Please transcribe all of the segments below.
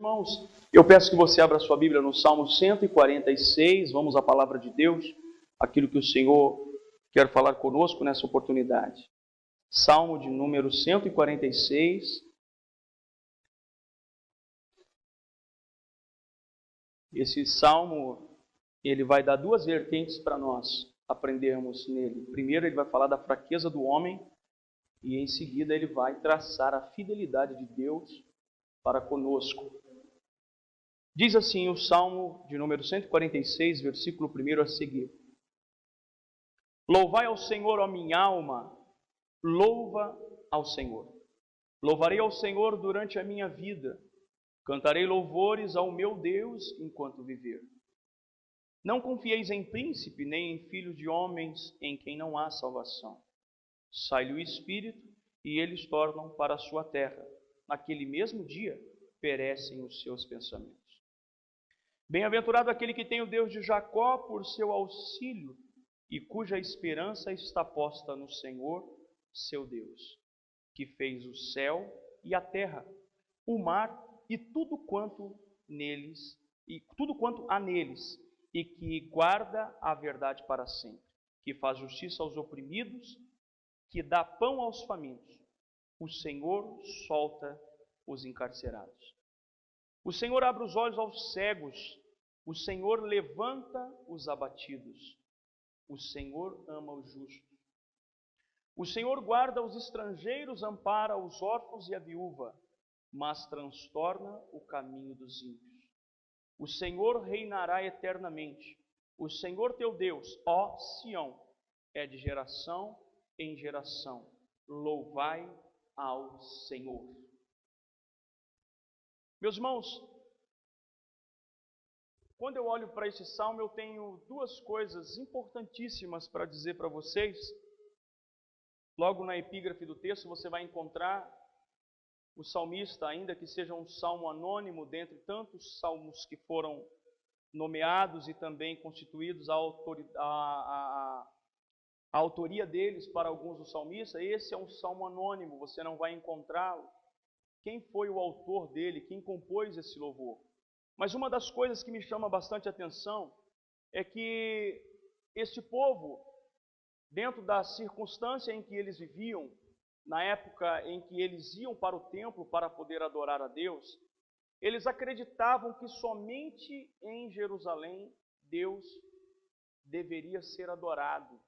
Irmãos, eu peço que você abra sua Bíblia no Salmo 146, vamos à palavra de Deus, aquilo que o Senhor quer falar conosco nessa oportunidade. Salmo de número 146. Esse salmo, ele vai dar duas vertentes para nós aprendermos nele. Primeiro, ele vai falar da fraqueza do homem e em seguida ele vai traçar a fidelidade de Deus para conosco. Diz assim o Salmo de número 146, versículo 1 a seguir. Louvai ao Senhor, ó minha alma, louva ao Senhor. Louvarei ao Senhor durante a minha vida, cantarei louvores ao meu Deus enquanto viver. Não confieis em príncipe, nem em filho de homens em quem não há salvação. Sai-lhe o espírito e eles tornam para a sua terra. Naquele mesmo dia perecem os seus pensamentos. Bem-aventurado aquele que tem o Deus de Jacó por seu auxílio e cuja esperança está posta no Senhor, seu Deus, que fez o céu e a terra, o mar e tudo quanto há neles, e que guarda a verdade para sempre, que faz justiça aos oprimidos, que dá pão aos famintos. O Senhor solta os encarcerados. O Senhor abre os olhos aos cegos, o Senhor levanta os abatidos, o Senhor ama os justos. O Senhor guarda os estrangeiros, ampara os órfãos e a viúva, mas transtorna o caminho dos ímpios. O Senhor reinará eternamente. O Senhor teu Deus, ó Sião, é de geração em geração. Louvai ao Senhor. Meus irmãos, quando eu olho para esse salmo, eu tenho duas coisas importantíssimas para dizer para vocês. Logo na epígrafe do texto você vai encontrar o salmista, ainda que seja um salmo anônimo, dentre tantos salmos que foram nomeados e também constituídos a autoria deles para alguns dos salmistas, esse é um salmo anônimo, você não vai encontrá-lo. Quem foi o autor dele, quem compôs esse louvor? Mas uma das coisas que me chama bastante atenção é que este povo, dentro da circunstância em que eles viviam, na época em que eles iam para o templo para poder adorar a Deus, eles acreditavam que somente em Jerusalém Deus deveria ser adorado.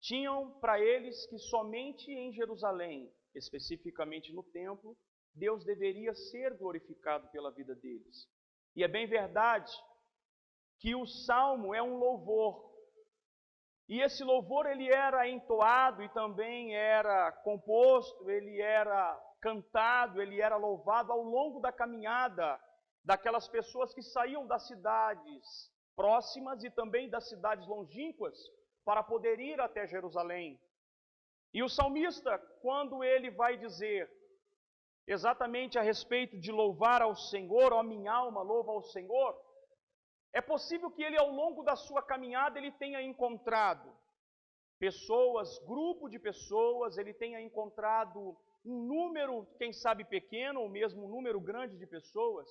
Tinham para eles que somente em Jerusalém, especificamente no templo, Deus deveria ser glorificado pela vida deles. E é bem verdade que o salmo é um louvor. E esse louvor ele era entoado e também era composto, ele era cantado, ele era louvado ao longo da caminhada daquelas pessoas que saíam das cidades próximas e também das cidades longínquas para poder ir até Jerusalém. E o salmista, quando ele vai dizer exatamente a respeito de louvar ao Senhor, ó minha alma, louva ao Senhor, é possível que ele ao longo da sua caminhada ele tenha encontrado pessoas, grupo de pessoas, ele tenha encontrado um número, quem sabe pequeno, ou mesmo um número grande de pessoas,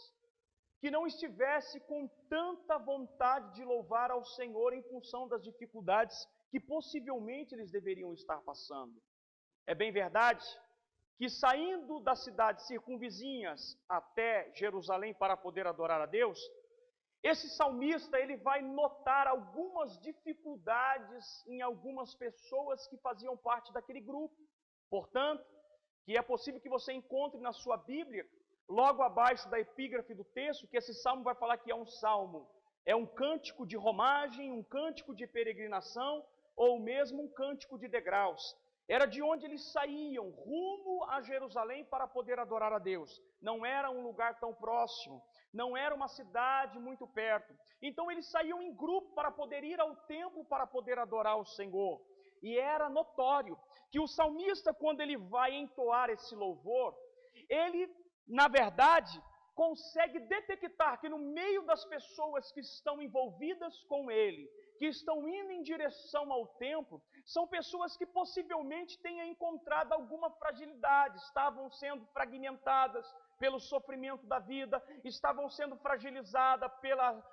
que não estivesse com tanta vontade de louvar ao Senhor em função das dificuldades que possivelmente eles deveriam estar passando. É bem verdade que saindo das cidades circunvizinhas até Jerusalém para poder adorar a Deus, esse salmista ele vai notar algumas dificuldades em algumas pessoas que faziam parte daquele grupo. Portanto, que é possível que você encontre na sua Bíblia, logo abaixo da epígrafe do texto, que esse salmo vai falar que é um salmo, é um cântico de romagem, um cântico de peregrinação, ou mesmo um cântico de degraus. Era de onde eles saíam, rumo a Jerusalém para poder adorar a Deus. Não era um lugar tão próximo, não era uma cidade muito perto. Então eles saíam em grupo para poder ir ao templo para poder adorar o Senhor. E era notório que o salmista, quando ele vai entoar esse louvor, ele, na verdade, consegue detectar que no meio das pessoas que estão envolvidas com ele, que estão indo em direção ao templo, são pessoas que possivelmente tenham encontrado alguma fragilidade, estavam sendo fragmentadas, pelo sofrimento da vida, estavam sendo fragilizadas pelas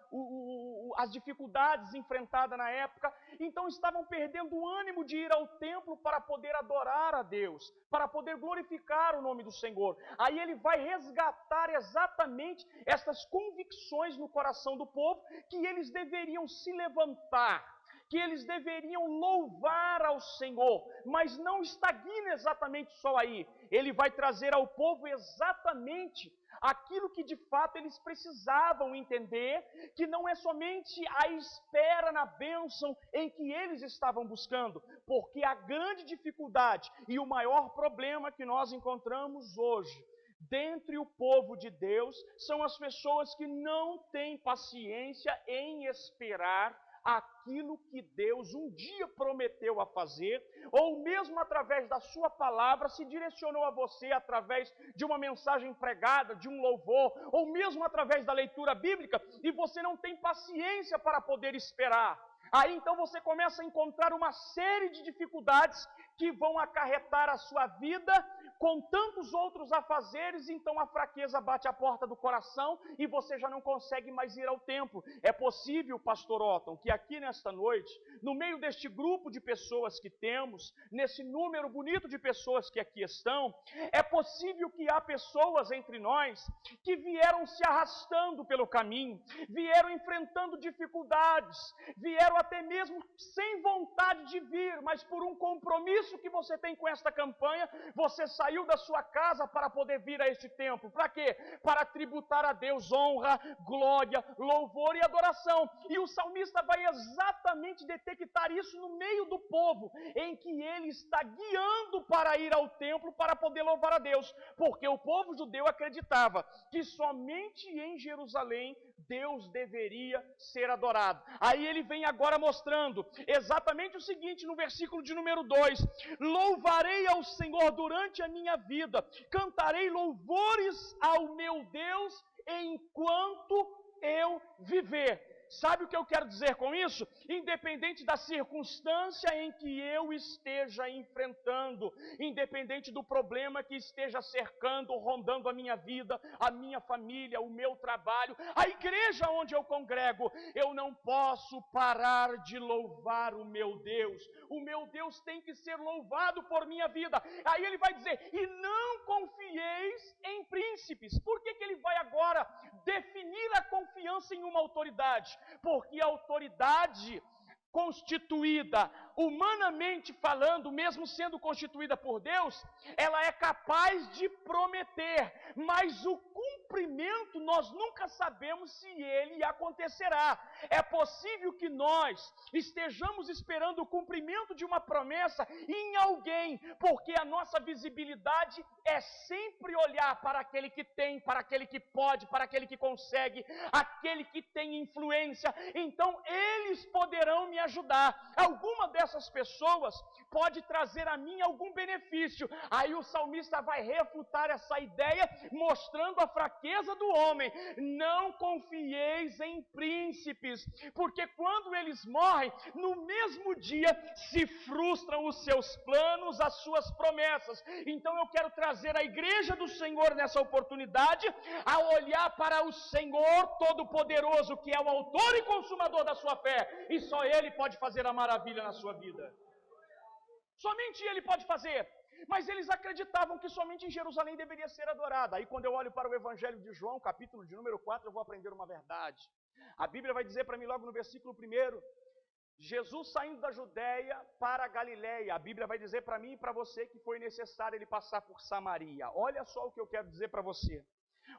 as dificuldades enfrentadas na época, então estavam perdendo o ânimo de ir ao templo para poder adorar a Deus, para poder glorificar o nome do Senhor. Aí ele vai resgatar exatamente essas convicções no coração do povo, que eles deveriam se levantar, que eles deveriam louvar ao Senhor, mas não estagna exatamente só aí. Ele vai trazer ao povo exatamente aquilo que de fato eles precisavam entender, que não é somente a espera na bênção em que eles estavam buscando, porque a grande dificuldade e o maior problema que nós encontramos hoje dentre o povo de Deus são as pessoas que não têm paciência em esperar aquilo que Deus um dia prometeu a fazer, ou mesmo através da sua palavra se direcionou a você através de uma mensagem pregada, de um louvor, ou mesmo através da leitura bíblica, e você não tem paciência para poder esperar. Aí então você começa a encontrar uma série de dificuldades que vão acarretar a sua vida com tantos outros afazeres, então a fraqueza bate a porta do coração e você já não consegue mais ir ao templo. É possível, pastor Otton, que aqui nesta noite, no meio deste grupo de pessoas que temos, nesse número bonito de pessoas que aqui estão, é possível que há pessoas entre nós que vieram se arrastando pelo caminho, vieram enfrentando dificuldades, vieram até mesmo sem vontade de vir, mas por um compromisso que você tem com esta campanha, você saiu da sua casa para poder vir a este templo. Para quê? Para tributar a Deus honra, glória, louvor e adoração. E o salmista vai exatamente detectar isso no meio do povo, em que ele está guiando para ir ao templo para poder louvar a Deus, porque o povo judeu acreditava que somente em Jerusalém Deus deveria ser adorado. Aí ele vem agora mostrando exatamente o seguinte no versículo de número 2: louvarei ao Senhor durante a minha vida, cantarei louvores ao meu Deus enquanto eu viver. Sabe o que eu quero dizer com isso? Independente da circunstância em que eu esteja enfrentando, independente do problema que esteja cercando, rondando a minha vida, a minha família, o meu trabalho, a igreja onde eu congrego, eu não posso parar de louvar o meu Deus. O meu Deus tem que ser louvado por minha vida. Aí ele vai dizer: e não confieis em príncipes. Por que ele vai agora definir a confiança em uma autoridade? Porque a autoridade constituída, humanamente falando, mesmo sendo constituída por Deus, ela é capaz de prometer, mas o cumprimento nós nunca sabemos se ele acontecerá. É possível que nós estejamos esperando o cumprimento de uma promessa em alguém, porque a nossa visibilidade é sempre olhar para aquele que tem, para aquele que pode, para aquele que consegue, aquele que tem influência. Então eles poderão me ajudar. Alguma dessas pessoas pode trazer a mim algum benefício. Aí o salmista vai refutar essa ideia, mostrando a fraqueza do homem. Não confieis em príncipes, porque quando eles morrem, no mesmo dia se frustram os seus planos, as suas promessas. Então eu quero trazer a igreja do Senhor nessa oportunidade a olhar para o Senhor Todo-Poderoso, que é o autor e consumador da sua fé, e só Ele pode fazer a maravilha na sua vida. Somente Ele pode fazer. Mas eles acreditavam que somente em Jerusalém deveria ser adorada. Aí quando eu olho para o Evangelho de João, capítulo de número 4, eu vou aprender uma verdade. A Bíblia vai dizer para mim logo no versículo 1, Jesus saindo da Judéia para a Galileia. A Bíblia vai dizer para mim e para você que foi necessário ele passar por Samaria. Olha só o que eu quero dizer para você.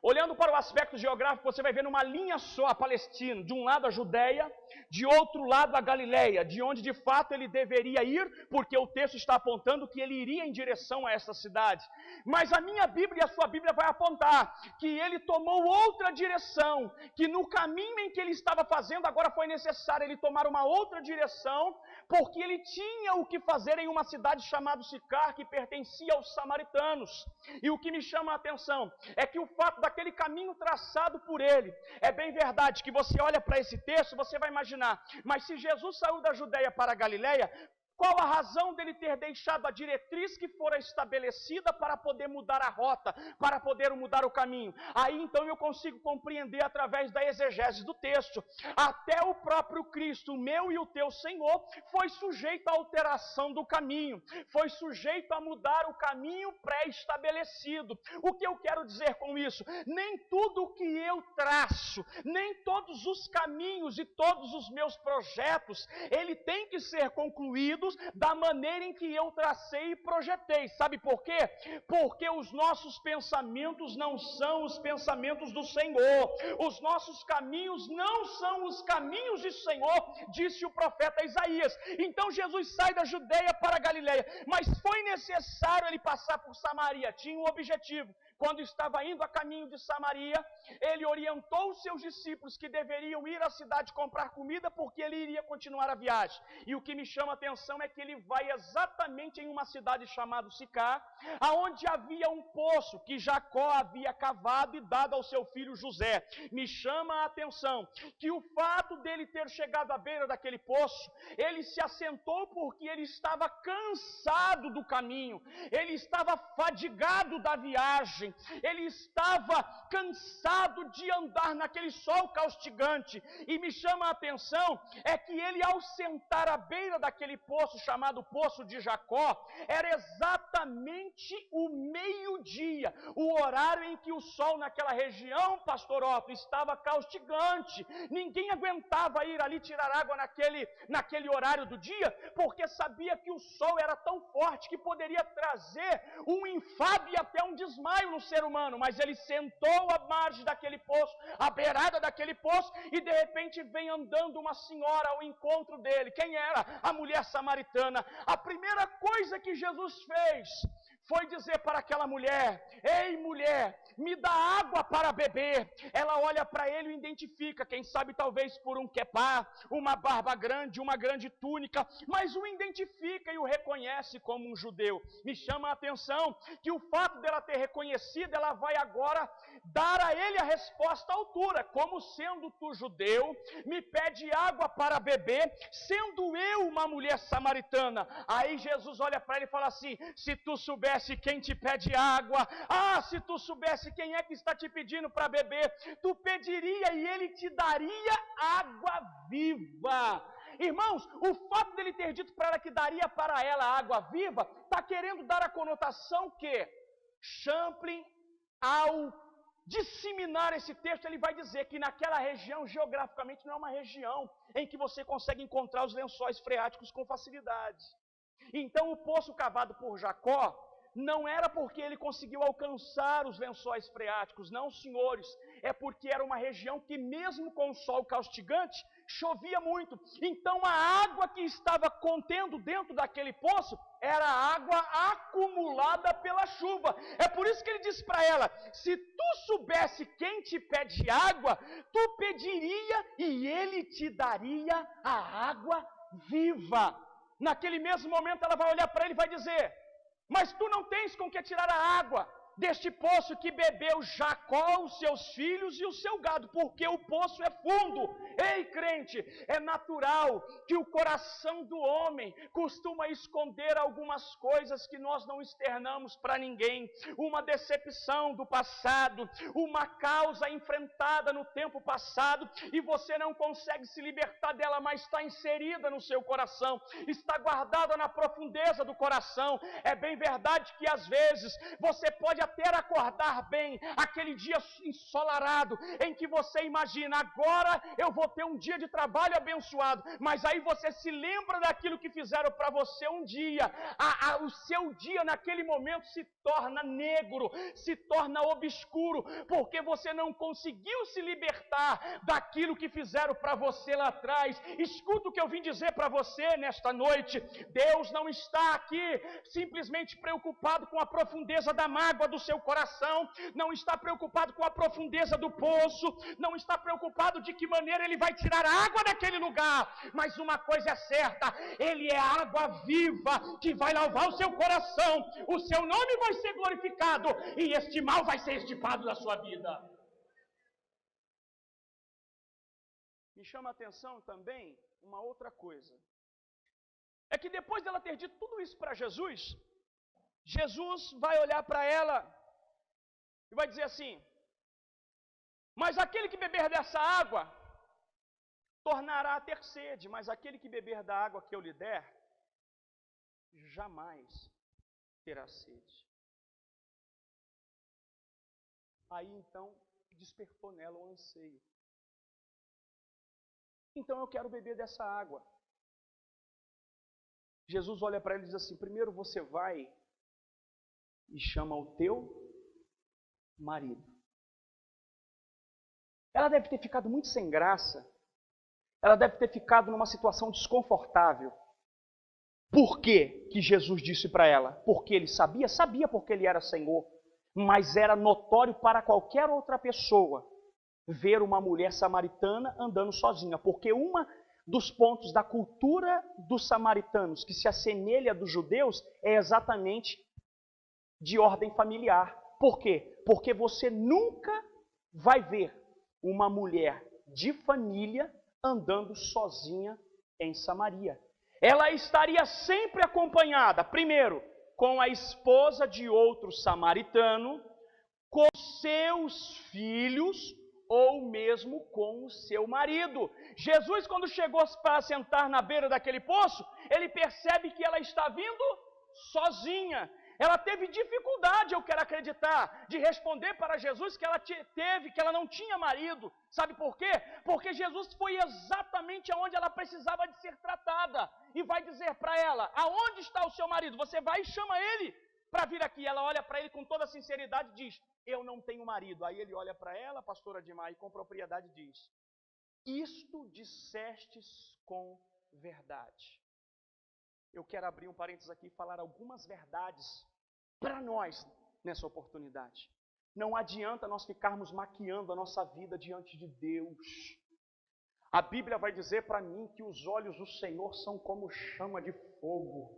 Olhando para o aspecto geográfico, você vai ver numa linha só a Palestina, de um lado a Judéia, de outro lado a Galileia, de onde de fato ele deveria ir, porque o texto está apontando que ele iria em direção a essa cidade. Mas a minha Bíblia e a sua Bíblia vai apontar que ele tomou outra direção, que no caminho em que ele estava fazendo, agora foi necessário ele tomar uma outra direção, porque ele tinha o que fazer em uma cidade chamada Sicar, que pertencia aos samaritanos. E o que me chama a atenção é que o fato daquele caminho traçado por ele, é bem verdade que você olha para esse texto, você vai imaginar, mas se Jesus saiu da Judéia para a Galileia, Qual a razão dele ter deixado a diretriz que fora estabelecida para poder mudar a rota, para poder mudar o caminho? Aí então eu consigo compreender através da exegese do texto. Até o próprio Cristo, o meu e o teu Senhor, foi sujeito à alteração do caminho, foi sujeito a mudar o caminho pré-estabelecido. O que eu quero dizer com isso? Nem tudo o que eu traço, nem todos os caminhos e todos os meus projetos, ele tem que ser concluído da maneira em que eu tracei e projetei. Sabe por quê? Porque os nossos pensamentos não são os pensamentos do Senhor. Os nossos caminhos não são os caminhos do Senhor, disse o profeta Isaías. Então Jesus sai da Judeia para a Galileia, mas foi necessário ele passar por Samaria. Tinha um objetivo. Quando estava indo a caminho de Samaria, ele orientou os seus discípulos que deveriam ir à cidade comprar comida, porque ele iria continuar a viagem. E o que me chama a atenção é que ele vai exatamente em uma cidade chamada Sicar, aonde havia um poço que Jacó havia cavado e dado ao seu filho José. Me chama a atenção que o fato dele ter chegado à beira daquele poço, ele se assentou porque ele estava cansado do caminho, ele estava fadigado da viagem, ele estava cansado de andar naquele sol caustigante. E me chama a atenção é que ele, ao sentar à beira daquele poço chamado Poço de Jacó, era exatamente o meio-dia, o horário em que o sol naquela região, pastor Otto, estava caustigante. Ninguém aguentava ir ali tirar água naquele horário do dia, porque sabia que o sol era tão forte que poderia trazer um enfado e até um desmaio no ser humano. Mas ele sentou à margem daquele poço, à beirada daquele poço, e de repente vem andando uma senhora ao encontro dele. Quem era? A mulher samaritana. A primeira coisa que Jesus fez foi dizer para aquela mulher: ei mulher, me dá água para beber. Ela olha para ele e identifica, quem sabe talvez por um quepá, uma barba grande, uma grande túnica, mas o identifica e o reconhece como um judeu. Me chama a atenção que o fato dela ter reconhecido, ela vai agora dar a ele a resposta à altura: como sendo tu judeu, me pede água para beber, sendo eu uma mulher samaritana. Aí Jesus olha para ele e fala assim: se tu soubesse quem te pede água, se tu soubesse quem é que está te pedindo para beber, tu pediria e ele te daria água viva. Irmãos, o fato dele ter dito para ela que daria para ela água viva, está querendo dar a conotação que Champlin, ao disseminar esse texto, ele vai dizer que naquela região, geograficamente, não é uma região em que você consegue encontrar os lençóis freáticos com facilidade. Então o poço cavado por Jacó não era porque ele conseguiu alcançar os lençóis freáticos, não, senhores, é porque era uma região que mesmo com o sol caustigante, chovia muito. Então a água que estava contendo dentro daquele poço era água acumulada pela chuva. É por isso que ele disse para ela: se tu soubesse quem te pede água, tu pediria e ele te daria a água viva. Naquele mesmo momento ela vai olhar para ele e vai dizer: mas tu não tens com que tirar a água deste poço que bebeu Jacó, os seus filhos e o seu gado, porque o poço é fundo. Ei, crente, é natural que o coração do homem costuma esconder algumas coisas que nós não externamos para ninguém. Uma decepção do passado, uma causa enfrentada no tempo passado, e você não consegue se libertar dela, mas está inserida no seu coração, está guardada na profundeza do coração. É bem verdade que às vezes você pode até acordar bem, aquele dia ensolarado, em que você imagina: agora eu vou ter um dia de trabalho abençoado, mas aí você se lembra daquilo que fizeram para você um dia, o seu dia naquele momento se torna negro, se torna obscuro, porque você não conseguiu se libertar daquilo que fizeram para você lá atrás. Escuta o que eu vim dizer para você nesta noite: Deus não está aqui simplesmente preocupado com a profundeza da mágoa do seu coração, não está preocupado com a profundeza do poço, não está preocupado de que maneira ele vai tirar a água daquele lugar, mas uma coisa é certa: ele é a água viva que vai lavar o seu coração, o seu nome vai ser glorificado e este mal vai ser extirpado da sua vida. Me chama a atenção também uma outra coisa: é que depois dela ter dito tudo isso para Jesus, Jesus vai olhar para ela e vai dizer assim: mas aquele que beber dessa água tornará a ter sede, mas aquele que beber da água que eu lhe der, jamais terá sede. Aí então despertou nela o anseio. Então eu quero beber dessa água. Jesus olha para ela e diz assim: primeiro você vai e chama o teu marido. Ela deve ter ficado muito sem graça. Ela deve ter ficado numa situação desconfortável. Por que que Jesus disse para ela? Porque ele sabia? Sabia porque ele era Senhor. Mas era notório para qualquer outra pessoa ver uma mulher samaritana andando sozinha. Porque dos pontos da cultura dos samaritanos que se assemelha dos judeus é exatamente de ordem familiar. Por quê? Porque você nunca vai ver uma mulher de família andando sozinha em Samaria. Ela estaria sempre acompanhada, primeiro, com a esposa de outro samaritano, com seus filhos ou mesmo com o seu marido. Jesus, quando chegou para sentar na beira daquele poço, ele percebe que ela está vindo sozinha. Ela teve dificuldade, eu quero acreditar, de responder para Jesus que ela não tinha marido. Sabe por quê? Porque Jesus foi exatamente aonde ela precisava de ser tratada. E vai dizer para ela: aonde está o seu marido? Você vai e chama ele para vir aqui. Ela olha para ele com toda sinceridade e diz: eu não tenho marido. Aí ele olha para ela, pastora Dimar, e com propriedade diz: isto dissestes com verdade. Eu quero abrir um parênteses aqui e falar algumas verdades para nós nessa oportunidade. Não adianta nós ficarmos maquiando a nossa vida diante de Deus. A Bíblia vai dizer para mim que os olhos do Senhor são como chama de fogo.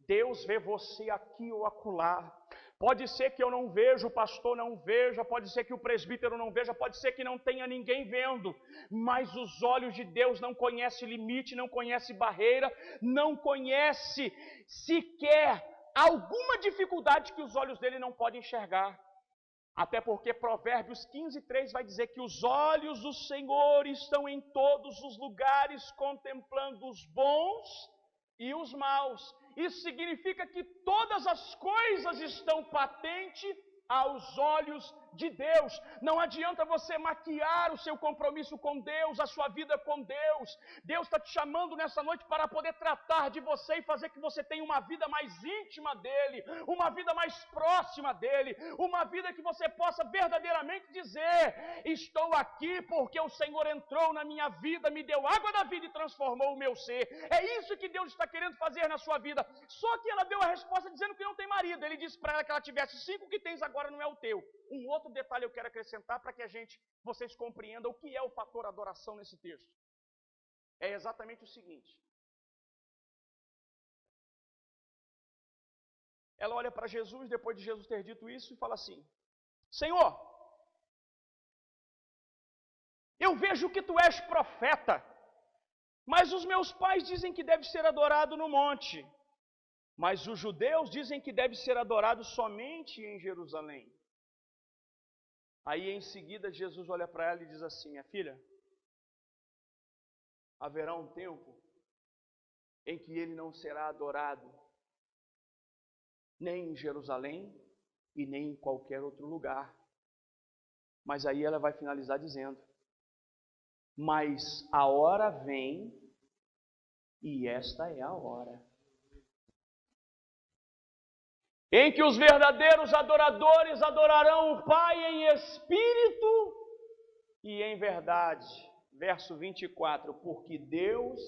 Deus vê você aqui ou acolá. Pode ser que eu não veja, o pastor não veja, pode ser que o presbítero não veja, pode ser que não tenha ninguém vendo, mas os olhos de Deus não conhecem limite, não conhecem barreira, não conhece sequer alguma dificuldade que os olhos dele não podem enxergar. Até porque Provérbios 15:3 vai dizer que os olhos do Senhor estão em todos os lugares, contemplando os bons e os maus. Isso significa que todas as coisas estão patentes aos olhos de Deus. Não adianta você maquiar o seu compromisso com Deus, a sua vida com Deus. Deus está te chamando nessa noite para poder tratar de você e fazer que você tenha uma vida mais íntima dEle, uma vida mais próxima dEle, uma vida que você possa verdadeiramente dizer: estou aqui porque o Senhor entrou na minha vida, me deu água da vida e transformou o meu ser. É isso que Deus está querendo fazer na sua vida. Só que ela deu a resposta dizendo que não tem marido. Ele disse para ela que ela tivesse 5, que tens agora não é o teu. Um outro detalhe eu quero acrescentar para que vocês compreendam o que é o fator adoração nesse texto. É exatamente o seguinte. Ela olha para Jesus, depois de Jesus ter dito isso, e fala assim: Senhor, eu vejo que tu és profeta, mas os meus pais dizem que deve ser adorado no monte, mas os judeus dizem que deve ser adorado somente em Jerusalém. Aí em seguida Jesus olha para ela e diz assim: minha filha, haverá um tempo em que ele não será adorado nem em Jerusalém e nem em qualquer outro lugar. Mas aí ela vai finalizar dizendo: mas a hora vem, e esta é a hora, em que os verdadeiros adoradores adorarão o Pai em espírito e em verdade. Verso 24, porque Deus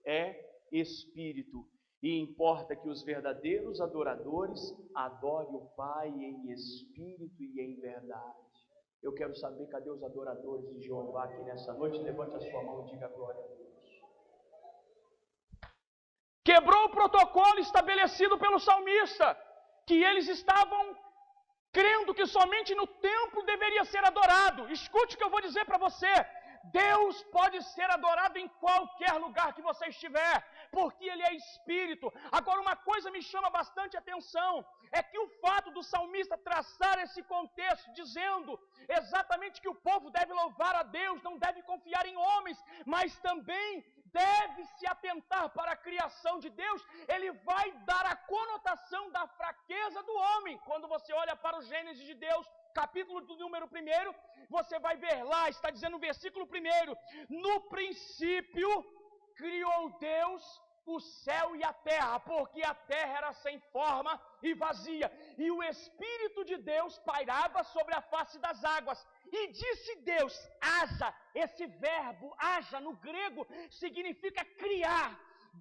é espírito, e importa que os verdadeiros adoradores adorem o Pai em espírito e em verdade. Eu quero saber, cadê os adoradores de Jeová aqui nessa noite? Levante a sua mão e diga glória a Deus. Quebrou o protocolo estabelecido pelo salmista, que eles estavam crendo que somente no templo deveria ser adorado. Escute o que eu vou dizer para você. Deus pode ser adorado em qualquer lugar que você estiver, porque Ele é Espírito. Agora, uma coisa me chama bastante atenção, é que o fato do salmista traçar esse contexto, dizendo exatamente que o povo deve louvar a Deus, não deve confiar em homens, mas também deve se atentar para a criação de Deus, ele vai dar a conotação da fraqueza do homem. Quando você olha para o Gênesis de Deus, capítulo do número 1, você vai ver lá, está dizendo no versículo 1, no princípio criou Deus o céu e a terra, porque a terra era sem forma e vazia, e o Espírito de Deus pairava sobre a face das águas. E disse Deus, haja. Esse verbo, haja, no grego, significa criar,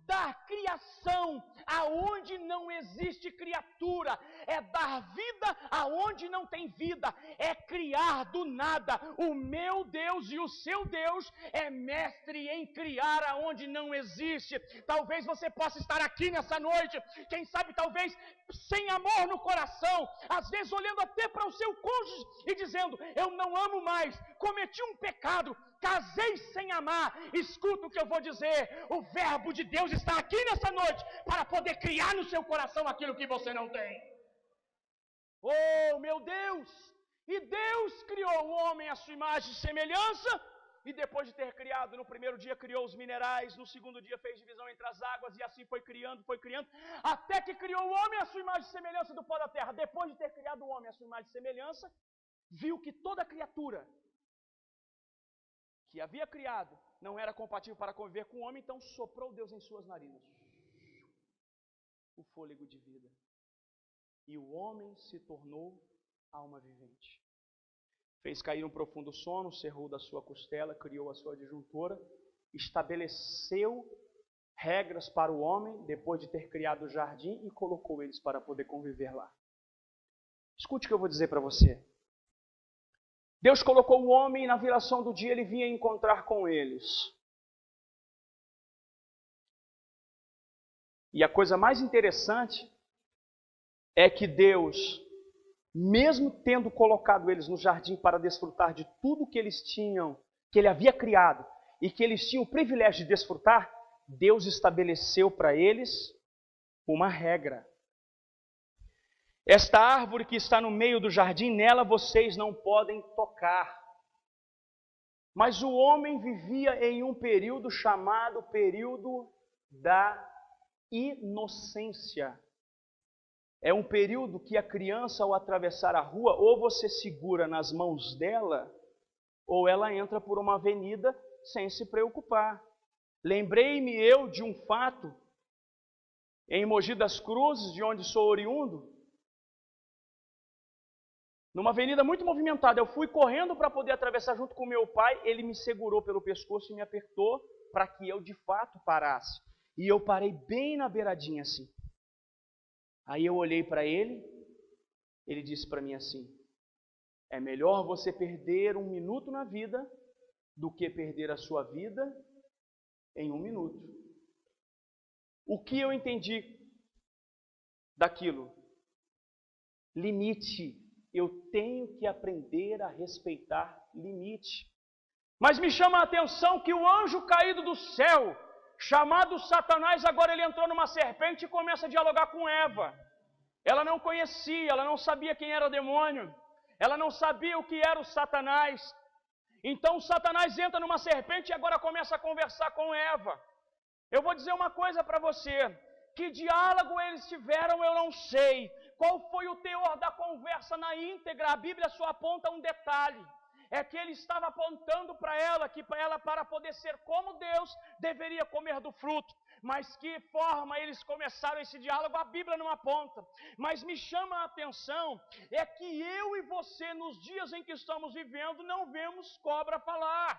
dar criação aonde não existe criatura, é dar vida aonde não tem vida, é criar do nada. O meu Deus e o seu Deus é mestre em criar aonde não existe. Talvez você possa estar aqui nessa noite, quem sabe talvez sem amor no coração, às vezes olhando até para o seu cônjuge e dizendo, eu não amo mais, cometi um pecado, casei sem amar. Escuta o que eu vou dizer, o verbo de Deus está aqui nessa noite para poder criar no seu coração aquilo que você não tem. Oh, meu Deus! E Deus criou o homem à sua imagem e semelhança, e depois de ter criado, no primeiro dia criou os minerais, no segundo dia fez divisão entre as águas, e assim foi criando, até que criou o homem à sua imagem e semelhança do pó da terra. Depois de ter criado o homem à sua imagem e semelhança, viu que toda criatura que havia criado não era compatível para conviver com o homem, então soprou Deus em suas narinas o fôlego de vida, e o homem se tornou alma vivente. Fez cair um profundo sono, cerrou da sua costela, criou a sua adjuntora, estabeleceu regras para o homem, depois de ter criado o jardim, e colocou eles para poder conviver lá. Escute o que eu vou dizer para você. Deus colocou o homem, e na viração do dia ele vinha encontrar com eles. E a coisa mais interessante é que Deus, mesmo tendo colocado eles no jardim para desfrutar de tudo que eles tinham, que ele havia criado, e que eles tinham o privilégio de desfrutar, Deus estabeleceu para eles uma regra. Esta árvore que está no meio do jardim, nela vocês não podem tocar. Mas o homem vivia em um período chamado período da inocência. É um período que a criança, ao atravessar a rua, ou você segura nas mãos dela, ou ela entra por uma avenida sem se preocupar. Lembrei-me eu de um fato em Mogi das Cruzes, de onde sou oriundo, numa avenida muito movimentada. Eu fui correndo para poder atravessar junto com meu pai, ele me segurou pelo pescoço e me apertou para que eu de fato parasse. E eu parei bem na beiradinha assim. Aí eu olhei para ele, ele disse para mim assim, é melhor você perder 1 minuto na vida do que perder a sua vida em 1 minuto. O que eu entendi daquilo? Limite. Eu tenho que aprender a respeitar limite. Mas me chama a atenção que o anjo caído do céu, chamado Satanás, agora ele entrou numa serpente e começa a dialogar com Eva. Ela não conhecia, ela não sabia quem era o demônio, ela não sabia o que era o Satanás. Então Satanás entra numa serpente e agora começa a conversar com Eva. Eu vou dizer uma coisa para você, que diálogo eles tiveram eu não sei. Qual foi o teor da conversa na íntegra? A Bíblia só aponta um detalhe. É que ele estava apontando para ela, que para ela, para poder ser como Deus, deveria comer do fruto. Mas que forma eles começaram esse diálogo, a Bíblia não aponta. Mas me chama a atenção, é que eu e você, nos dias em que estamos vivendo, não vemos cobra falar.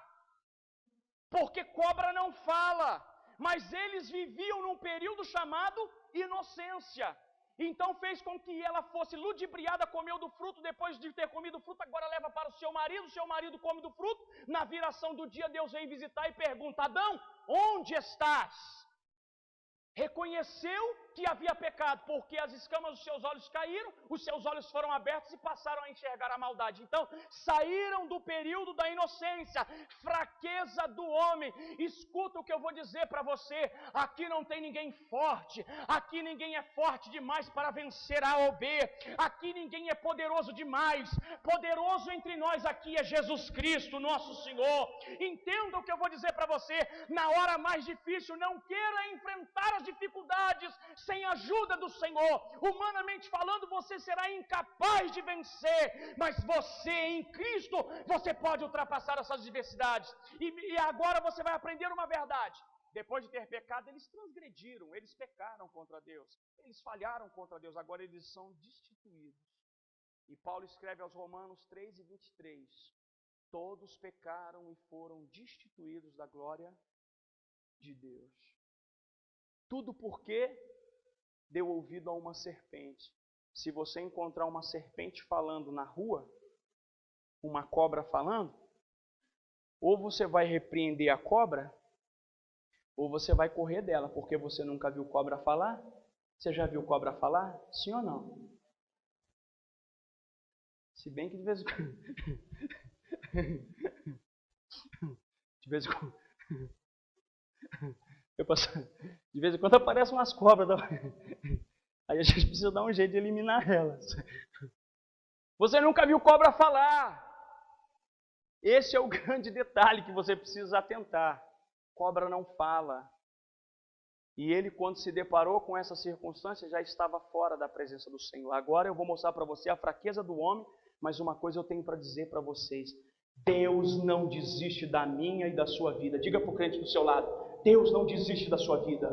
Porque cobra não fala. Mas eles viviam num período chamado inocência. Então fez com que ela fosse ludibriada, comeu do fruto, depois de ter comido o fruto, agora leva para o seu marido come do fruto. Na viração do dia, Deus vem visitar e pergunta, Adão, onde estás? Reconheceu que havia pecado? Porque as escamas dos seus olhos caíram, os seus olhos foram abertos e passaram a enxergar a maldade. Então, saíram do período da inocência, fraqueza do homem. Escuta o que eu vou dizer para você, aqui não tem ninguém forte, aqui ninguém é forte demais para vencer A ou B, aqui ninguém é poderoso demais, poderoso entre nós aqui é Jesus Cristo, nosso Senhor. Entenda o que eu vou dizer para você, na hora mais difícil, não queira enfrentar as dificuldades sem a ajuda do Senhor. Humanamente falando, você será incapaz de vencer, mas você em Cristo, você pode ultrapassar essas adversidades. E agora você vai aprender uma verdade. Depois de ter pecado, eles transgrediram, eles pecaram contra Deus, eles falharam contra Deus, agora eles são destituídos. E Paulo escreve aos Romanos 3:23, todos pecaram e foram destituídos da glória de Deus. Tudo porque deu ouvido a uma serpente. Se você encontrar uma serpente falando na rua, uma cobra falando, ou você vai repreender a cobra, ou você vai correr dela, porque você nunca viu cobra falar? Você já viu cobra falar? Sim ou não? Se bem que de vez em quando... de vez em quando... De vez em quando aparecem umas cobras. Aí a gente precisa dar um jeito de eliminar elas. Você nunca viu cobra falar. Esse é o grande detalhe que você precisa atentar. Cobra não fala. E ele, quando se deparou com essa circunstância, já estava fora da presença do Senhor. Agora eu vou mostrar para você a fraqueza do homem, mas uma coisa eu tenho para dizer para vocês. Deus não desiste da minha e da sua vida. Diga para o crente do seu lado, Deus não desiste da sua vida.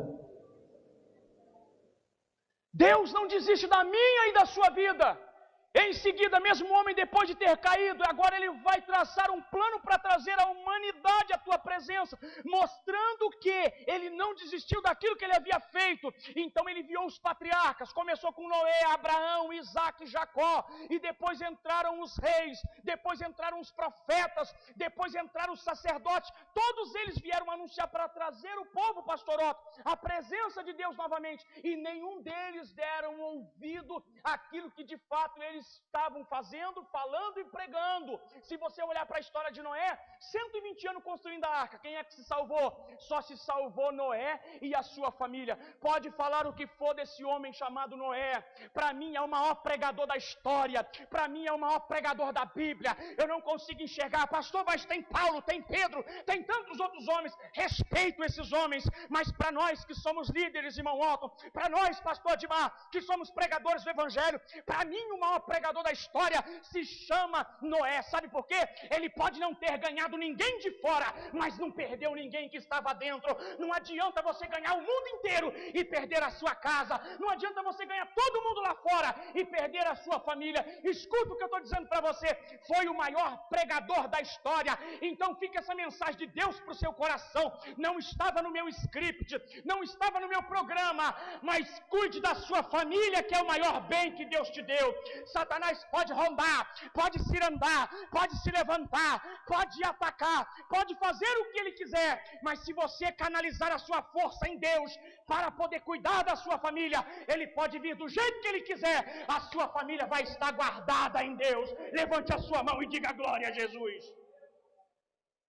Deus não desiste da minha e da sua vida. Em seguida, mesmo o homem, depois de ter caído, agora ele vai traçar um plano para trazer a humanidade à tua presença, mostrando que ele não desistiu daquilo que ele havia feito. Então ele enviou os patriarcas, começou com Noé, Abraão, Isaac e Jacó, e depois entraram os reis, depois entraram os profetas, depois entraram os sacerdotes. Todos eles vieram anunciar para trazer o povo, pastor Otto, a presença de Deus novamente, e nenhum deles deram ouvido àquilo que de fato eles estavam fazendo, falando e pregando. Se você olhar para a história de Noé, 120 anos construindo a arca, quem é que se salvou? Só se salvou Noé e a sua família. Pode falar o que for desse homem chamado Noé, para mim é o maior pregador da história, para mim é o maior pregador da Bíblia. Eu não consigo enxergar, pastor, mas tem Paulo, tem Pedro, tem tantos outros homens, respeito esses homens, mas para nós que somos líderes, irmão Otto, para nós, pastor Admar, que somos pregadores do Evangelho, para mim o maior pregador da história se chama Noé. Sabe por quê? Ele pode não ter ganhado ninguém de fora, mas não perdeu ninguém que estava dentro. Não adianta você ganhar o mundo inteiro e perder a sua casa. Não adianta você ganhar todo mundo lá fora e perder a sua família. Escuta o que eu estou dizendo para você. Foi o maior pregador da história. Então fica essa mensagem de Deus para o seu coração. Não estava no meu script, não estava no meu programa, mas cuide da sua família, que é o maior bem que Deus te deu. Satanás pode rondar, pode cirandar, pode se levantar, pode atacar, pode fazer o que ele quiser, mas se você canalizar a sua força em Deus para poder cuidar da sua família, ele pode vir do jeito que ele quiser, a sua família vai estar guardada em Deus. Levante a sua mão e diga glória a Jesus.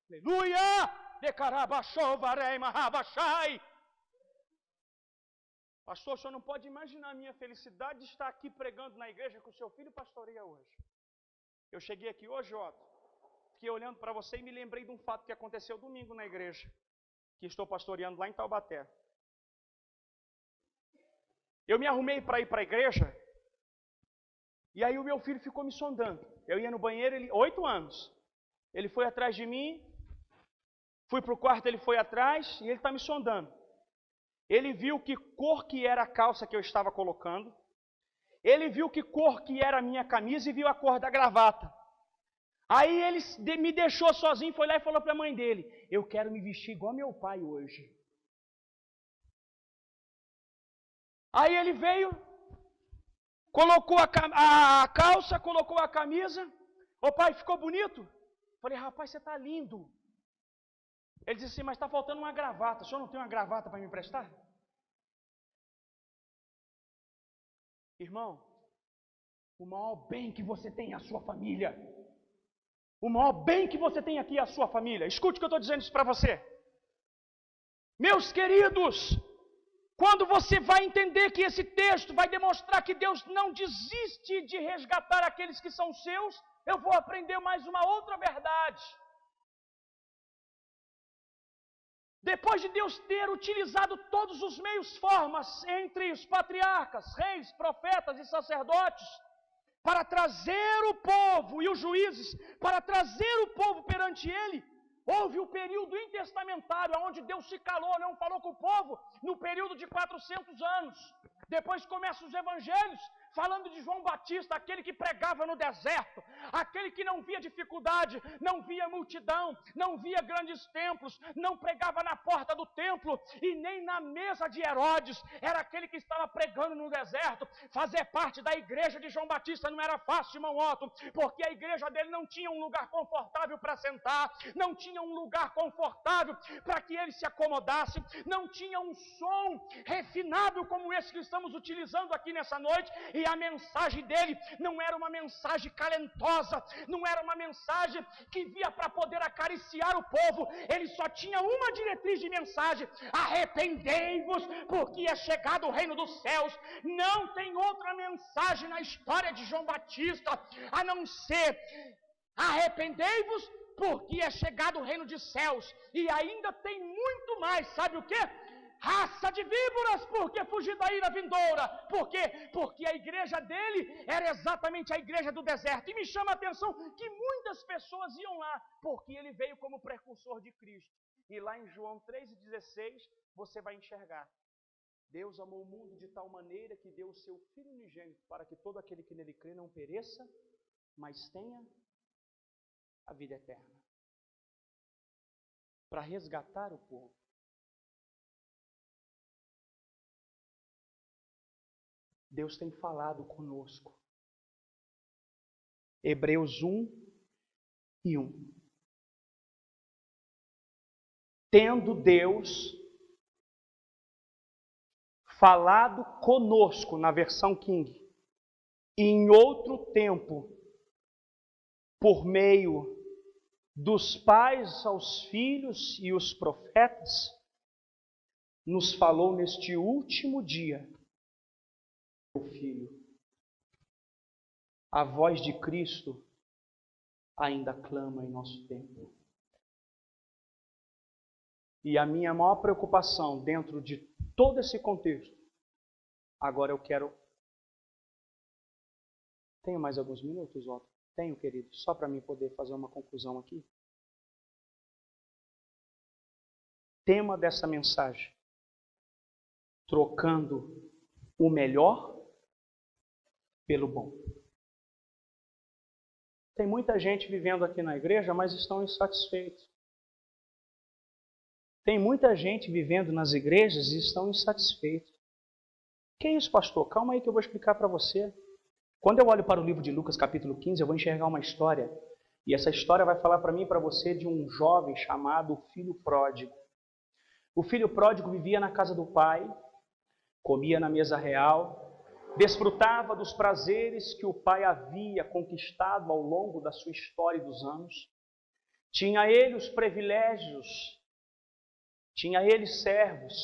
Aleluia! Pastor, o senhor não pode imaginar a minha felicidade de estar aqui pregando na igreja que o seu filho pastoreia hoje. Eu cheguei aqui hoje, Otto, fiquei olhando para você e me lembrei de um fato que aconteceu domingo na igreja, que estou pastoreando lá em Taubaté. Eu me arrumei para ir para a igreja, e aí o meu filho ficou me sondando. Eu ia no banheiro, 8 anos. Ele foi atrás de mim, fui para o quarto, ele foi atrás, e ele está me sondando. Ele viu que cor que era a calça que eu estava colocando. Ele viu que cor que era a minha camisa e viu a cor da gravata. Aí ele me deixou sozinho, foi lá e falou para a mãe dele, eu quero me vestir igual meu pai hoje. Aí ele veio, colocou a calça, colocou a camisa. Ô pai, ficou bonito? Falei, rapaz, você está lindo. Ele disse assim, mas está faltando uma gravata. O senhor não tem uma gravata para me emprestar? Irmão, o maior bem que você tem é a sua família. O maior bem que você tem aqui é a sua família. Escute o que eu estou dizendo isso para você. Meus queridos, quando você vai entender que esse texto vai demonstrar que Deus não desiste de resgatar aqueles que são seus, eu vou aprender mais uma outra verdade. Depois de Deus ter utilizado todos os meios, formas, entre os patriarcas, reis, profetas e sacerdotes, para trazer o povo e os juízes, para trazer o povo perante ele, houve o período intertestamentário, onde Deus se calou, não falou com o povo, no período de 400 anos. Depois começam os evangelhos, falando de João Batista, aquele que pregava no deserto, aquele que não via dificuldade, não via multidão, não via grandes templos, não pregava na porta do templo e nem na mesa de Herodes, era aquele que estava pregando no deserto. Fazer parte da igreja de João Batista não era fácil, irmão Otto, porque a igreja dele não tinha um lugar confortável para sentar, não tinha um lugar confortável para que ele se acomodasse, não tinha um som refinado como esse que estamos utilizando aqui nessa noite. E a mensagem dele não era uma mensagem calentosa, não era uma mensagem que via para poder acariciar o povo. Ele só tinha uma diretriz de mensagem: arrependei-vos, porque é chegado o reino dos céus. Não tem outra mensagem na história de João Batista a não ser: arrependei-vos, porque é chegado o reino dos céus. E ainda tem muito mais, sabe o que? Raça de víboras, porque fugir da ira vindoura. Por quê? Porque a igreja dele era exatamente a igreja do deserto. E me chama a atenção que muitas pessoas iam lá, porque ele veio como precursor de Cristo. E lá em João 3,16, você vai enxergar: Deus amou o mundo de tal maneira que deu o seu Filho unigênito, para que todo aquele que nele crê não pereça, mas tenha a vida eterna. Para resgatar o povo. Deus tem falado conosco. Hebreus 1:1. Tendo Deus falado conosco, na versão King, e em outro tempo, por meio dos pais aos filhos e os profetas, nos falou neste último dia, o Filho. A voz de Cristo ainda clama em nosso tempo. E a minha maior preocupação dentro de todo esse contexto, agora eu quero... Tenho mais alguns minutos, Otto? Tenho, querido, só para mim poder fazer uma conclusão aqui. Tema dessa mensagem: trocando o melhor pelo bom. Tem muita gente vivendo aqui na igreja, mas estão insatisfeitos. Tem muita gente vivendo nas igrejas e estão insatisfeitos. Que é isso, pastor? Calma aí que eu vou explicar para você. Quando eu olho para o livro de Lucas, capítulo 15, eu vou enxergar uma história. E essa história vai falar para mim e para você de um jovem chamado filho pródigo. O filho pródigo vivia na casa do pai, comia na mesa real, desfrutava dos prazeres que o pai havia conquistado ao longo da sua história e dos anos. Tinha ele os privilégios, tinha ele servos,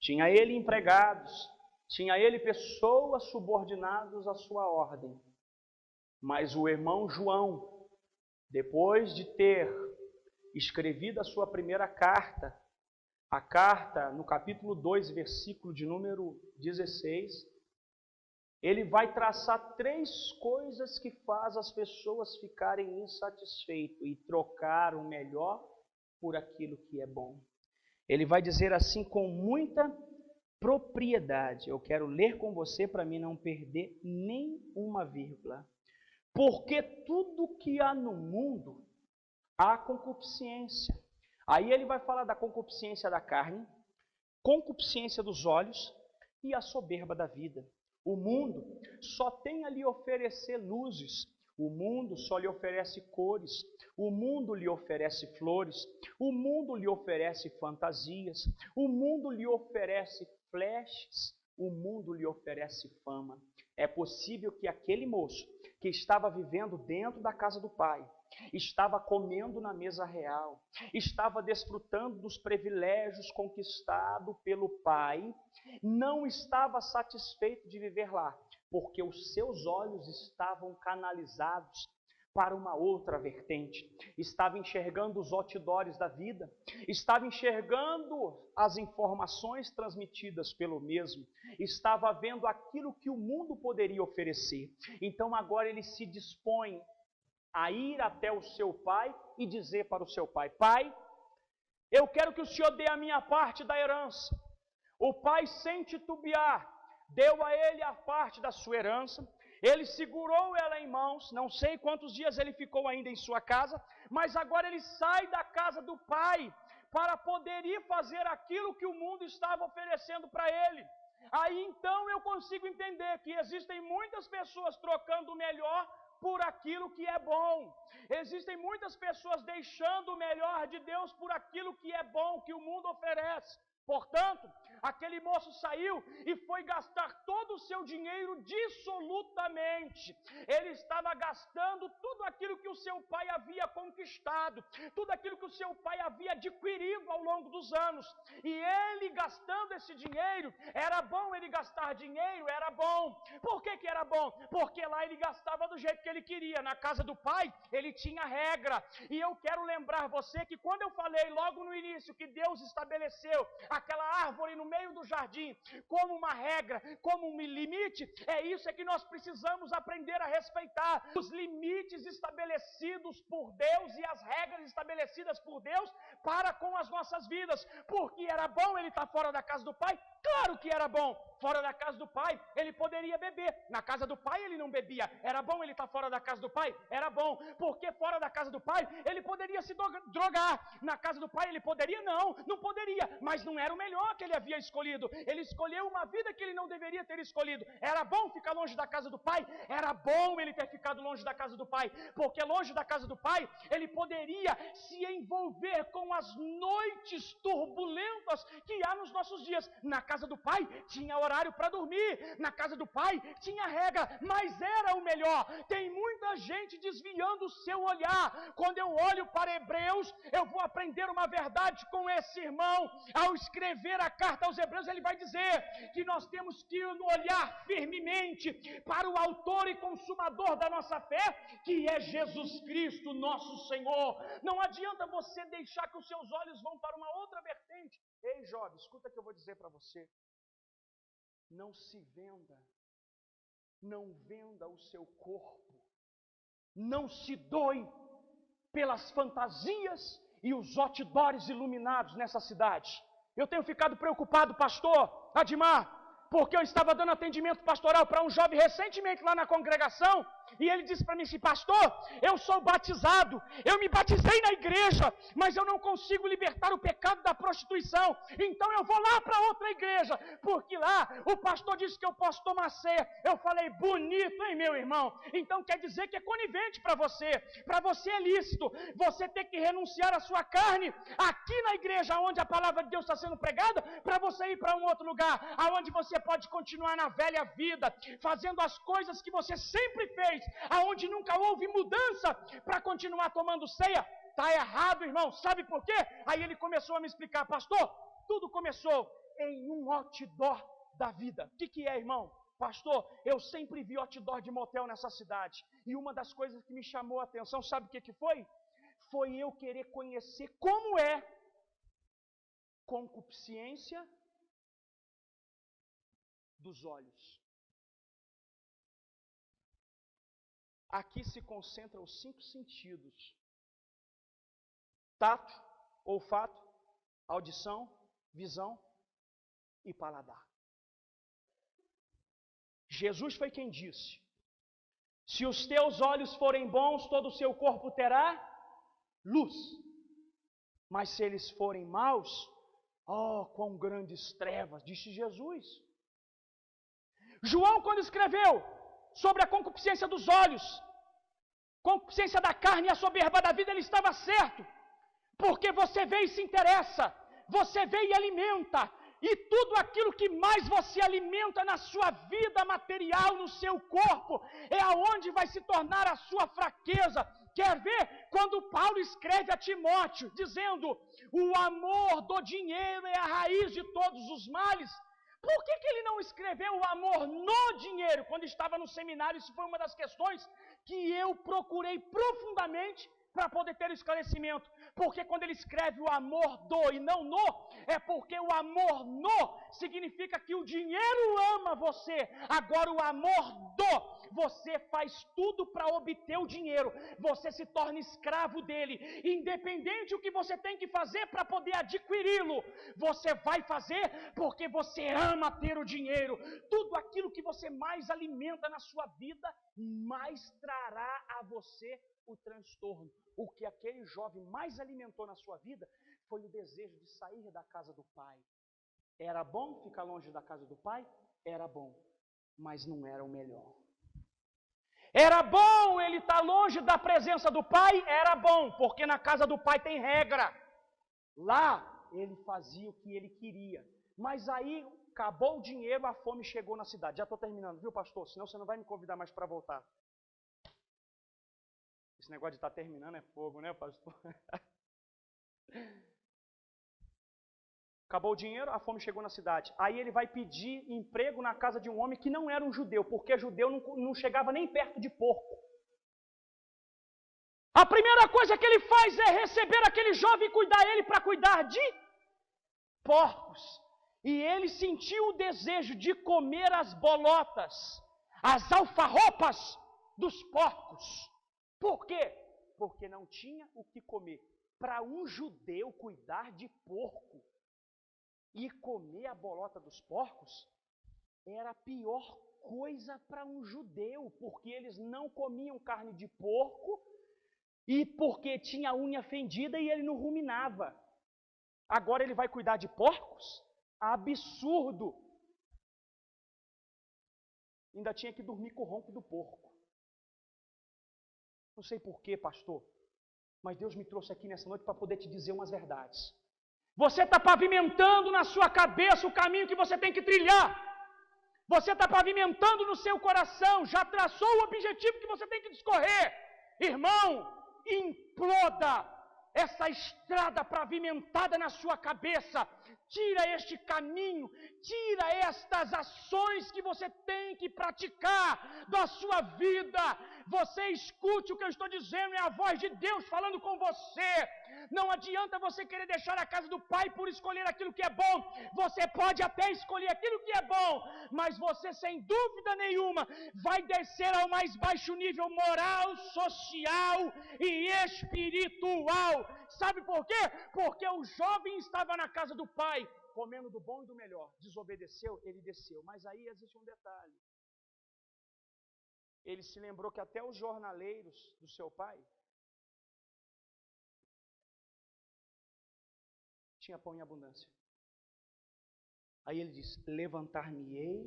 tinha ele empregados, tinha ele pessoas subordinadas à sua ordem. Mas o irmão João, depois de ter escrevido a sua primeira carta, a carta no capítulo 2, versículo de número 16, ele vai traçar 3 coisas que fazem as pessoas ficarem insatisfeitas e trocar o melhor por aquilo que é bom. Ele vai dizer assim com muita propriedade. Eu quero ler com você para mim não perder nem uma vírgula. Porque tudo que há no mundo, há concupiscência. Aí ele vai falar da concupiscência da carne, concupiscência dos olhos e a soberba da vida. O mundo só tem a lhe oferecer luzes, o mundo só lhe oferece cores, o mundo lhe oferece flores, o mundo lhe oferece fantasias, o mundo lhe oferece flashes, o mundo lhe oferece fama. É possível que aquele moço que estava vivendo dentro da casa do pai, estava comendo na mesa real, estava desfrutando dos privilégios conquistados pelo pai, não estava satisfeito de viver lá, porque os seus olhos estavam canalizados para uma outra vertente. Estava enxergando os outdoors da vida, estava enxergando as informações transmitidas pelo mesmo, estava vendo aquilo que o mundo poderia oferecer. Então agora ele se dispõe a ir até o seu pai e dizer para o seu pai: pai, eu quero que o senhor dê a minha parte da herança. O pai, sem titubear, deu a ele a parte da sua herança. Ele segurou ela em mãos, não sei quantos dias ele ficou ainda em sua casa, mas agora ele sai da casa do pai para poder ir fazer aquilo que o mundo estava oferecendo para ele. Aí então eu consigo entender que existem muitas pessoas trocando o melhor por aquilo que é bom. Existem muitas pessoas deixando o melhor de Deus por aquilo que é bom, que o mundo oferece. Portanto, aquele moço saiu e foi gastar todo o seu dinheiro dissolutamente. Ele estava gastando tudo aquilo que o seu pai havia conquistado, tudo aquilo que o seu pai havia adquirido ao longo dos anos. E ele gastando esse dinheiro, era bom ele gastar dinheiro, era bom. Por que era bom? Porque lá ele gastava do jeito que ele queria. Na casa do pai, ele tinha regra. E eu quero lembrar você que quando eu falei logo no início que Deus estabeleceu aquela árvore no meio do jardim como uma regra, como um limite, é isso que nós precisamos aprender a respeitar. Os limites estabelecidos por Deus e as regras estabelecidas por Deus para com as nossas vidas. Porque era bom ele estar fora da casa do pai? Claro que era bom. Fora da casa do pai, ele poderia beber. Na casa do pai, ele não bebia. Era bom ele estar fora da casa do pai? Era bom. Porque fora da casa do pai, ele poderia se drogar. Na casa do pai, ele poderia? Não poderia. Mas não era o melhor que ele havia escolhido. Ele escolheu uma vida que ele não deveria ter escolhido. Era bom ficar longe da casa do pai? Era bom ele ter ficado longe da casa do pai. Porque longe da casa do pai, ele poderia se envolver com as noites turbulentas que há nos nossos dias. Na casa do pai, tinha horário para dormir. Na casa do pai, tinha regra. Mas era o melhor. Tem muita gente desviando o seu olhar. Quando eu olho para Hebreus, eu vou aprender uma verdade com esse irmão. Ao escrever a carta aos Hebreus, ele vai dizer que nós temos que olhar firmemente para o autor e consumador da nossa fé, que é Jesus Cristo, nosso Senhor. Não adianta você deixar que os seus olhos vão para uma outra vertente. Ei, jovem, escuta o que eu vou dizer para você. Não se venda, não venda o seu corpo, não se doe pelas fantasias e os outdoors iluminados nessa cidade. Eu tenho ficado preocupado, pastor Adimar, porque eu estava dando atendimento pastoral para um jovem recentemente lá na congregação, e ele disse para mim assim: pastor, eu sou batizado, eu me batizei na igreja, mas eu não consigo libertar o pecado da prostituição, então eu vou lá para outra igreja, porque lá o pastor disse que eu posso tomar ceia. Eu falei: bonito, hein, meu irmão? Então quer dizer que é conivente para você é lícito, você ter que renunciar à sua carne, aqui na igreja onde a palavra de Deus está sendo pregada, para você ir para um outro lugar, aonde você pode continuar na velha vida, fazendo as coisas que você sempre fez, aonde nunca houve mudança, para continuar tomando ceia. Está errado, irmão. Sabe por quê? Aí ele começou a me explicar: pastor, tudo começou em um outdoor da vida. O que é, irmão? Pastor, eu sempre vi outdoor de motel nessa cidade, e uma das coisas que me chamou a atenção, sabe o que foi? Foi eu querer conhecer como é concupiscência dos olhos. Aqui se concentram os 5 sentidos: tato, olfato, audição, visão e paladar. Jesus foi quem disse: se os teus olhos forem bons, todo o seu corpo terá luz. Mas se eles forem maus, oh, quão grandes trevas, disse Jesus. João, quando escreveu sobre a concupiscência dos olhos, concupiscência da carne e a soberba da vida, ele estava certo. Porque você vê e se interessa, você vê e alimenta, E tudo aquilo que mais você alimenta na sua vida material, no seu corpo, é aonde vai se tornar a sua fraqueza. Quer ver? Quando Paulo escreve a Timóteo, dizendo: o amor do dinheiro é a raiz de todos os males. Por que ele não escreveu o amor no dinheiro? Quando estava no seminário, isso foi uma das questões que eu procurei profundamente para poder ter o esclarecimento. Porque quando ele escreve o amor do e não no, é porque o amor no significa que o dinheiro ama você. Agora o amor do, você faz tudo para obter o dinheiro. Você se torna escravo dele. Independente do que você tem que fazer para poder adquiri-lo, você vai fazer porque você ama ter o dinheiro. Tudo aquilo que você mais alimenta na sua vida, mais trará a você o transtorno. O que aquele jovem mais alimentou na sua vida foi o desejo de sair da casa do pai. Era bom ficar longe da casa do pai? Era bom, mas não era o melhor. Era bom ele estar longe da presença do pai? Era bom, porque na casa do pai tem regra. Lá ele fazia o que ele queria. Mas aí acabou o dinheiro, a fome chegou na cidade. Já estou terminando, viu, pastor? Senão você não vai me convidar mais para voltar. Esse negócio de estar terminando é fogo, né, pastor? Acabou o dinheiro, a fome chegou na cidade. Aí ele vai pedir emprego na casa de um homem que não era um judeu, porque judeu não chegava nem perto de porco. A primeira coisa que ele faz é receber aquele jovem e cuidar ele para cuidar de porcos. E ele sentiu o desejo de comer as bolotas, as alfarropas dos porcos. Por quê? Porque não tinha o que comer. Para um judeu cuidar de porco e comer a bolota dos porcos era a pior coisa para um judeu, porque eles não comiam carne de porco e porque tinha a unha fendida e ele não ruminava. Agora ele vai cuidar de porcos? Absurdo! Ainda tinha que dormir com o ronco do porco. Não sei porquê, pastor, mas Deus me trouxe aqui nessa noite para poder te dizer umas verdades. Você está pavimentando na sua cabeça o caminho que você tem que trilhar. Você está pavimentando no seu coração, já traçou o objetivo que você tem que discorrer. Irmão, imploda essa estrada pavimentada na sua cabeça. Tira este caminho, tira estas ações que você tem que praticar da sua vida. Você escute o que eu estou dizendo, é a voz de Deus falando com você. Não adianta você querer deixar a casa do pai por escolher aquilo que é bom. Você pode até escolher aquilo que é bom, mas você sem dúvida nenhuma vai descer ao mais baixo nível moral, social e espiritual. Sabe por quê? Porque o jovem estava na casa do pai, comendo do bom e do melhor. Desobedeceu, ele desceu. Mas aí existe um detalhe. Ele se lembrou que até os jornaleiros do seu pai tinha pão em abundância. Aí ele diz: levantar-me-ei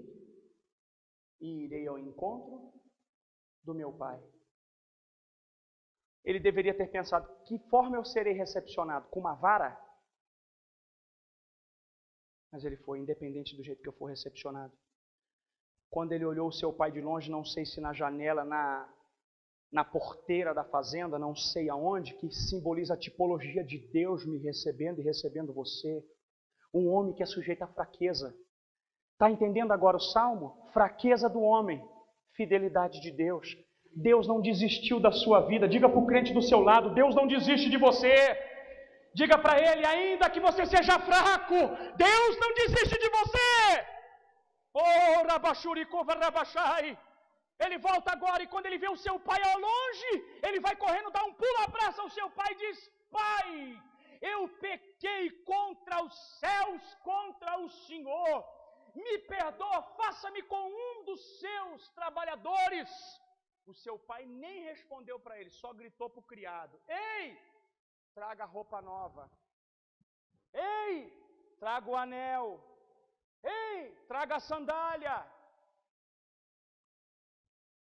e irei ao encontro do meu pai. Ele deveria ter pensado: que forma eu serei recepcionado? Com uma vara? Mas ele foi, independente do jeito que eu for recepcionado. Quando ele olhou o seu pai de longe, não sei se na janela, na porteira da fazenda, não sei aonde, que simboliza a tipologia de Deus me recebendo e recebendo você. Um homem que é sujeito à fraqueza. Está entendendo agora o Salmo? Fraqueza do homem, fidelidade de Deus. Deus não desistiu da sua vida. Diga para o crente do seu lado: Deus não desiste de você. Diga para ele: ainda que você seja fraco, Deus não desiste de você. Oh, Rabachuricova Rabachai. Ele volta agora e quando ele vê o seu pai ao longe, ele vai correndo, dá um pulo, abraça o seu pai e diz: pai, eu pequei contra os céus, contra o Senhor. Me perdoa, faça-me com um dos seus trabalhadores. O seu pai nem respondeu para ele, só gritou para o criado: ei, traga roupa nova. Ei, traga o anel. Ei, traga a sandália.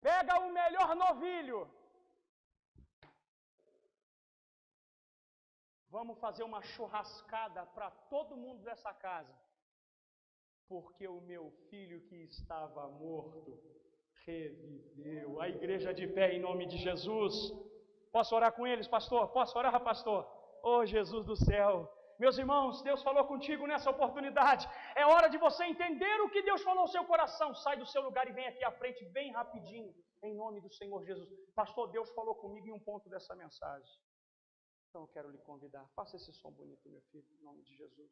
Pega o melhor novilho. Vamos fazer uma churrascada para todo mundo dessa casa. porque o meu filho que estava morto reviveu. A igreja de pé em nome de Jesus. Posso orar com eles, pastor? Posso orar, pastor? Oh, Jesus do céu. Meus irmãos, Deus falou contigo nessa oportunidade. É hora de você entender o que Deus falou no seu coração. Sai do seu lugar e vem aqui à frente bem rapidinho, em nome do Senhor Jesus. Pastor, Deus falou comigo em um ponto dessa mensagem. Então eu quero lhe convidar. Faça esse som bonito, meu filho, em nome de Jesus.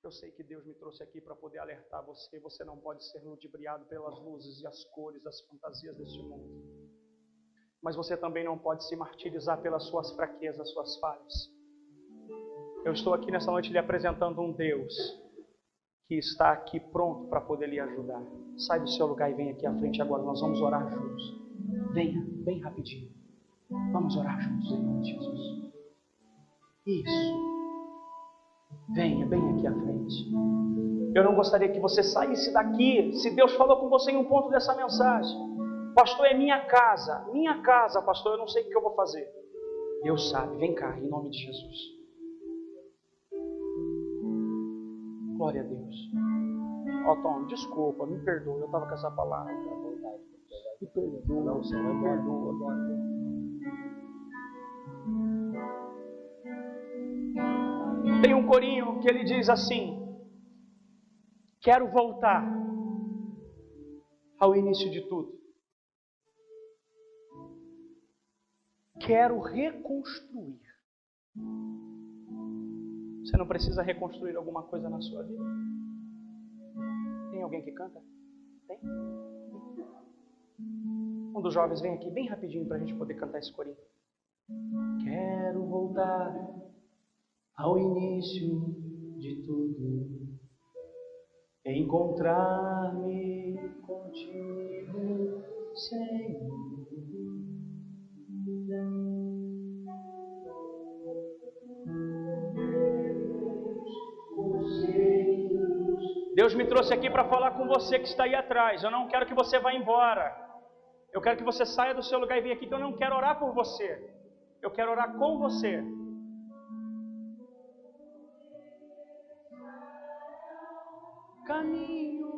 Eu sei que Deus me trouxe aqui para poder alertar você. Você não pode ser ludibriado pelas luzes e as cores, as fantasias deste mundo. Mas você também não pode se martirizar pelas suas fraquezas, suas falhas. Eu estou aqui nessa noite lhe apresentando um Deus que está aqui pronto para poder lhe ajudar. Sai do seu lugar e vem aqui à frente agora. Nós vamos orar juntos. Venha, bem rapidinho. Vamos orar juntos em nome de Jesus. Isso. Venha, bem aqui à frente. Eu não gostaria que você saísse daqui, se Deus falou com você em um ponto dessa mensagem. Pastor, é minha casa, pastor, eu não sei o que eu vou fazer. Deus sabe, vem cá, em nome de Jesus. Glória a Deus. Ó, Tom, desculpa, me perdoa, eu estava com essa palavra. Me perdoa, não, Senhor, me perdoa, glória a Deus. Tem um corinho que ele diz assim: quero voltar ao início de tudo. Quero reconstruir. Você não precisa reconstruir alguma coisa na sua vida? Tem alguém que canta? Tem? Um dos jovens vem aqui bem rapidinho para a gente poder cantar esse corinho. Quero voltar ao início de tudo, encontrar-me contigo, Senhor. Deus me trouxe aqui para falar com você que está aí atrás. Eu não quero que você vá embora. Eu quero que você saia do seu lugar e venha aqui, que eu não quero orar por você. Eu quero orar com você. Caminho.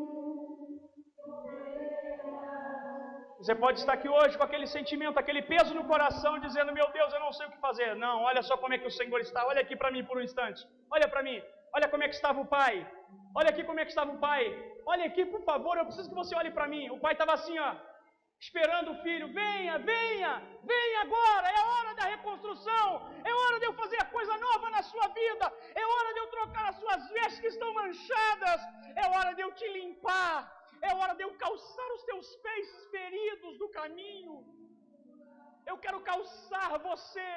Você pode estar aqui hoje com aquele sentimento, aquele peso no coração, dizendo: meu Deus, eu não sei o que fazer. Não, olha só como é que o Senhor está. Olha aqui para mim por um instante. Olha para mim. Olha como é que estava o pai. Olha aqui como é que estava o pai. Olha aqui, por favor, eu preciso que você olhe para mim. O pai estava assim, ó, esperando o filho. Venha, venha, venha agora. É hora da reconstrução. É hora de eu fazer coisa nova na sua vida. É hora de eu trocar as suas vestes que estão manchadas. É hora de eu te limpar. É hora de eu calçar os teus pés feridos do caminho. Eu quero calçar você.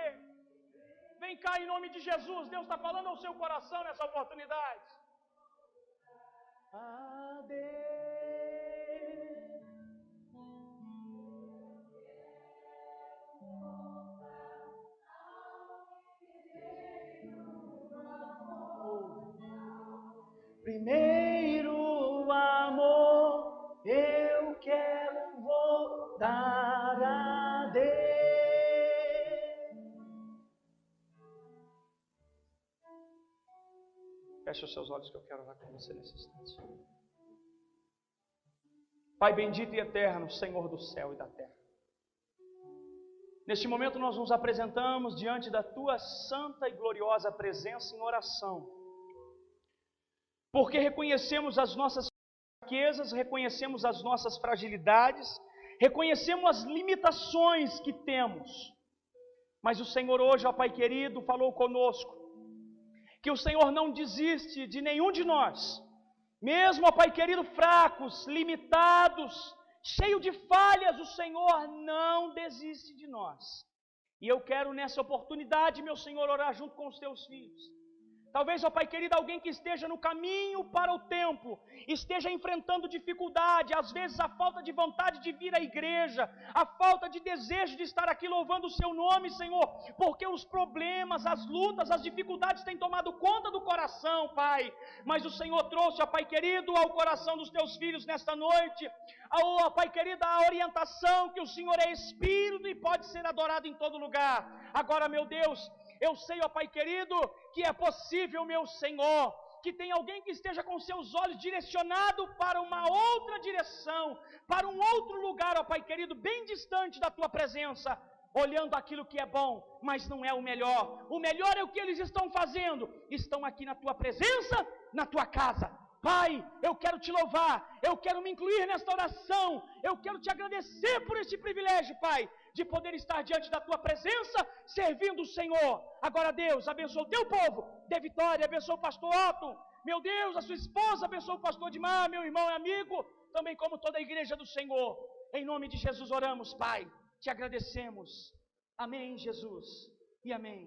Vem cá em nome de Jesus. Deus está falando ao seu coração nessa oportunidade. Adeus. Primeiro amor, eu quero voltar a Deus. Feche os seus olhos que eu quero orar com você nesse instante. Pai bendito e eterno, Senhor do céu e da terra. Neste momento nós nos apresentamos diante da Tua santa e gloriosa presença em oração. Porque reconhecemos as nossas fraquezas, reconhecemos as nossas fragilidades, reconhecemos as limitações que temos. Mas o Senhor hoje, ó Pai querido, falou conosco que o Senhor não desiste de nenhum de nós, mesmo, ó Pai querido, fracos, limitados, cheio de falhas, o Senhor não desiste de nós. E eu quero nessa oportunidade, meu Senhor, orar junto com os Teus filhos. Talvez, ó Pai querido, alguém que esteja no caminho para o templo, esteja enfrentando dificuldade, às vezes a falta de vontade de vir à igreja, a falta de desejo de estar aqui louvando o Seu nome, Senhor, porque os problemas, as lutas, as dificuldades têm tomado conta do coração, Pai. Mas o Senhor trouxe, ó Pai querido, ao coração dos Teus filhos nesta noite, ó Pai querido, a orientação que o Senhor é Espírito e pode ser adorado em todo lugar. Agora, meu Deus, eu sei, ó Pai querido, que é possível, meu Senhor, que tem alguém que esteja com seus olhos direcionados para uma outra direção, para um outro lugar, ó Pai querido, bem distante da Tua presença, olhando aquilo que é bom, mas não é o melhor. O melhor é o que eles estão fazendo. Estão aqui na Tua presença, na Tua casa. Pai, eu quero Te louvar, eu quero me incluir nesta oração, eu quero Te agradecer por este privilégio, Pai, de poder estar diante da Tua presença, servindo o Senhor. Agora, Deus, abençoa o Teu povo, dê vitória, abençoa o pastor Otto, meu Deus, a sua esposa, abençoa o pastor Dimar, meu irmão e amigo, também como toda a igreja do Senhor. Em nome de Jesus oramos, Pai, Te agradecemos. Amém, Jesus, e amém.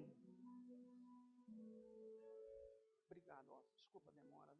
Obrigado, ó. Desculpa a demora.